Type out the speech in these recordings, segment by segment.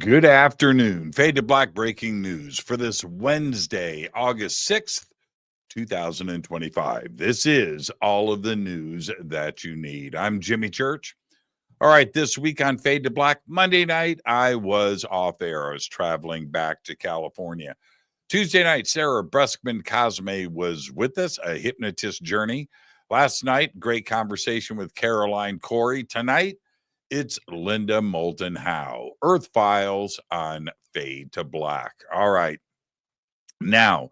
Good afternoon. Fade to Black breaking news for this Wednesday, August 6th, 2025. This is all of the news that you need. I'm Jimmy Church. All right, this week on Fade to Black, Monday night, I was off air. I was traveling back to California. Tuesday night, Sarah Breskman Cosme was with us, a hypnotist journey. Last night, great conversation with Caroline Corey. Tonight, it's Linda Moulton Howe. Earth Files on Fade to Black. All right. Now,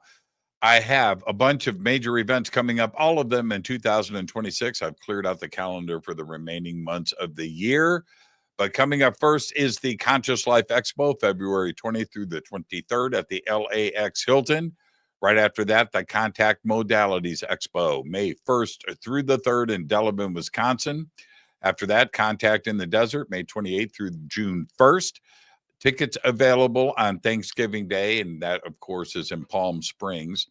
I have a bunch of major events coming up, all of them in 2026. I've cleared out the calendar for the remaining months of the year. But coming up first is the Conscious Life Expo, February 20th through the 23rd at the LAX Hilton. Right after that, the Contact Modalities Expo, May 1st through the 3rd in Delavan, Wisconsin. After that, Contact in the Desert, May 28th through June 1st. Tickets available on Thanksgiving Day, and that, of course, is in Palm Springs.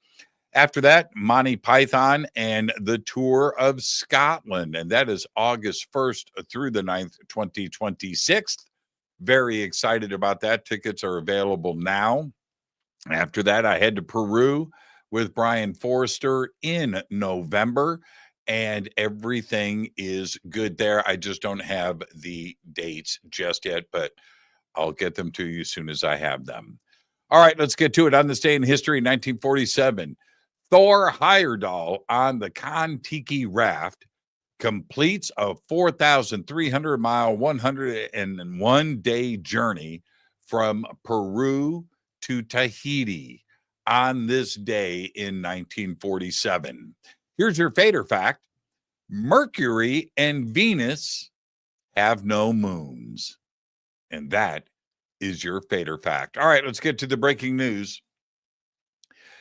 After that, Monty Python and the Tour of Scotland, and that is August 1st through the 9th, 2026. Very excited about that. Tickets are available now. After that, I head to Peru with Brian Forrester in November, and everything is good there. I just don't have the dates just yet, but I'll get them to you as soon as I have them. All right, let's get to it. On this day in history, 1947, Thor Heyerdahl on the Kon-Tiki raft completes a 4,300-mile, 101-day journey from Peru to Tahiti on this day in 1947. Here's your fader fact. Mercury and Venus have no moons. And that is your fader fact. All right, let's get to the breaking news.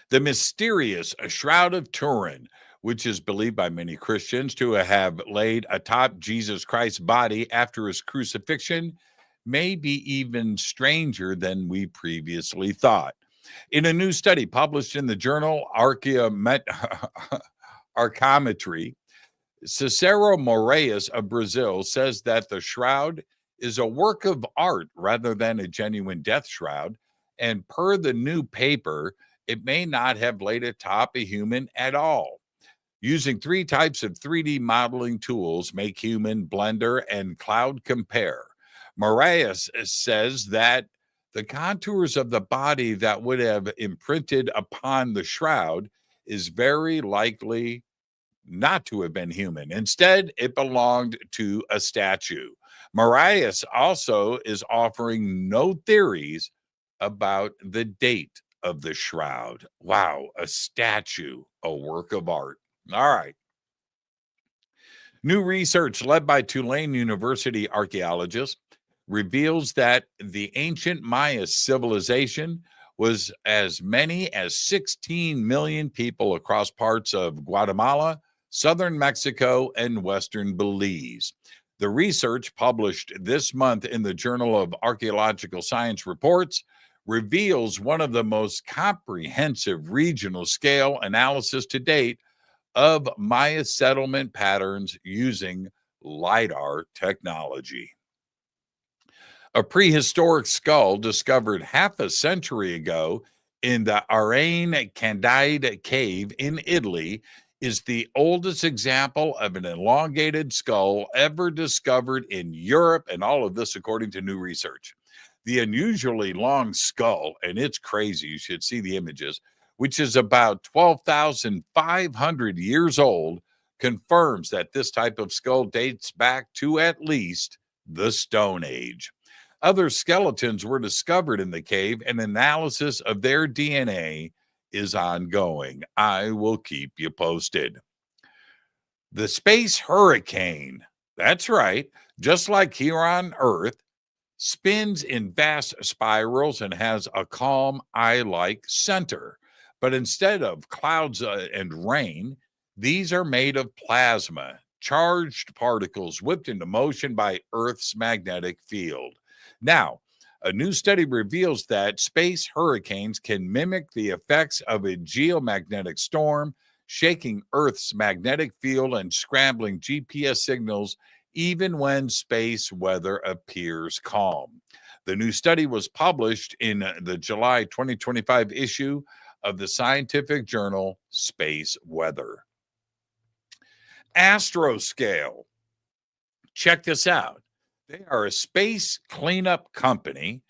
The mysterious shroud of Turin, which is believed by many Christians to have laid atop Jesus Christ's body after his crucifixion, may be even stranger than we previously thought. In a new study published in the journal Archaeological, Cicero Moraes of Brazil says that the shroud is a work of art rather than a genuine death shroud, and per the new paper, it may not have laid atop a human at all. Using three types of 3D modeling tools, Make Human, Blender, and Cloud Compare, Moraes says that the contours of the body that would have imprinted upon the shroud is very likely not to have been human. Instead, it belonged to a statue. Moraes also is offering no theories about the date of the shroud. Wow, a statue, a work of art. All right. New research led by Tulane University archaeologists reveals that the ancient Maya civilization was as many as 16 million people across parts of Guatemala, southern Mexico, and western Belize. The research published this month in the Journal of Archaeological Science Reports reveals one of the most comprehensive regional scale analysis to date of Maya settlement patterns using LIDAR technology. A prehistoric skull discovered half a century ago in the Arane Candide cave in Italy is the oldest example of an elongated skull ever discovered in Europe, and all of this according to new research. The unusually long skull, and it's crazy, you should see the images, which is about 12,500 years old, confirms that this type of skull dates back to at least the Stone Age. Other skeletons were discovered in the cave, and analysis of their DNA is ongoing. I will keep you posted. The space hurricane, that's right, just like here on Earth, spins in vast spirals and has a calm eye-like center. But instead of clouds and rain, these are made of plasma, charged particles whipped into motion by Earth's magnetic field. Now, a new study reveals that space hurricanes can mimic the effects of a geomagnetic storm, shaking Earth's magnetic field and scrambling GPS signals even when space weather appears calm. The new study was published in the July 2025 issue of the scientific journal Space Weather. Astroscale. Check this out. They are a space cleanup company.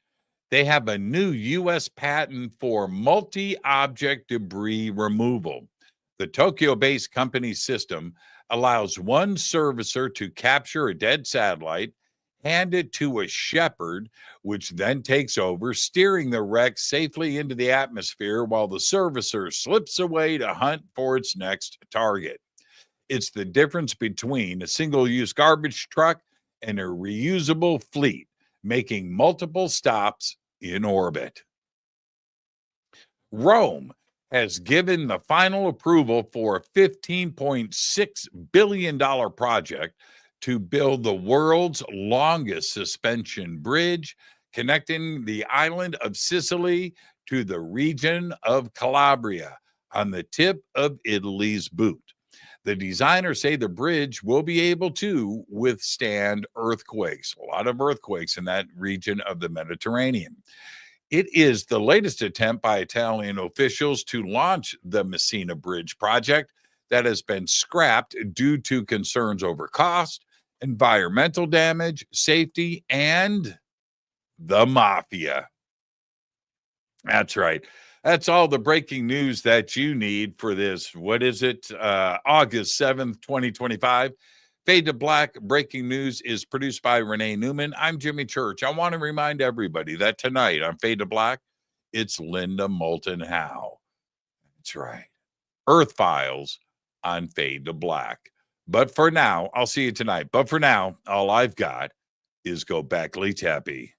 They have a new U.S. patent for multi-object debris removal. The Tokyo-based company's system allows one servicer to capture a dead satellite, hand it to a shepherd, which then takes over, steering the wreck safely into the atmosphere while the servicer slips away to hunt for its next target. It's the difference between a single-use garbage truck and a reusable fleet, making multiple stops in orbit. Rome has given the final approval for a $15.6 billion project to build the world's longest suspension bridge connecting the island of Sicily to the region of Calabria on the tip of Italy's boot. The designers say the bridge will be able to withstand earthquakes, a lot of earthquakes in that region of the Mediterranean. It is the latest attempt by Italian officials to launch the Messina Bridge project that has been scrapped due to concerns over cost, environmental damage, safety, and the mafia. That's right. That's all the breaking news that you need for this. What is it? August 7th, 2025. Fade to Black Breaking News is produced by Renee Neumann. I'm Jimmy Church. I want to remind everybody that tonight on Fade to Black, it's Linda Moulton Howe. That's right. Earth Files on Fade to Black. But for now, I'll see you tonight. But for now, all I've got is Go Back Lee Tappy.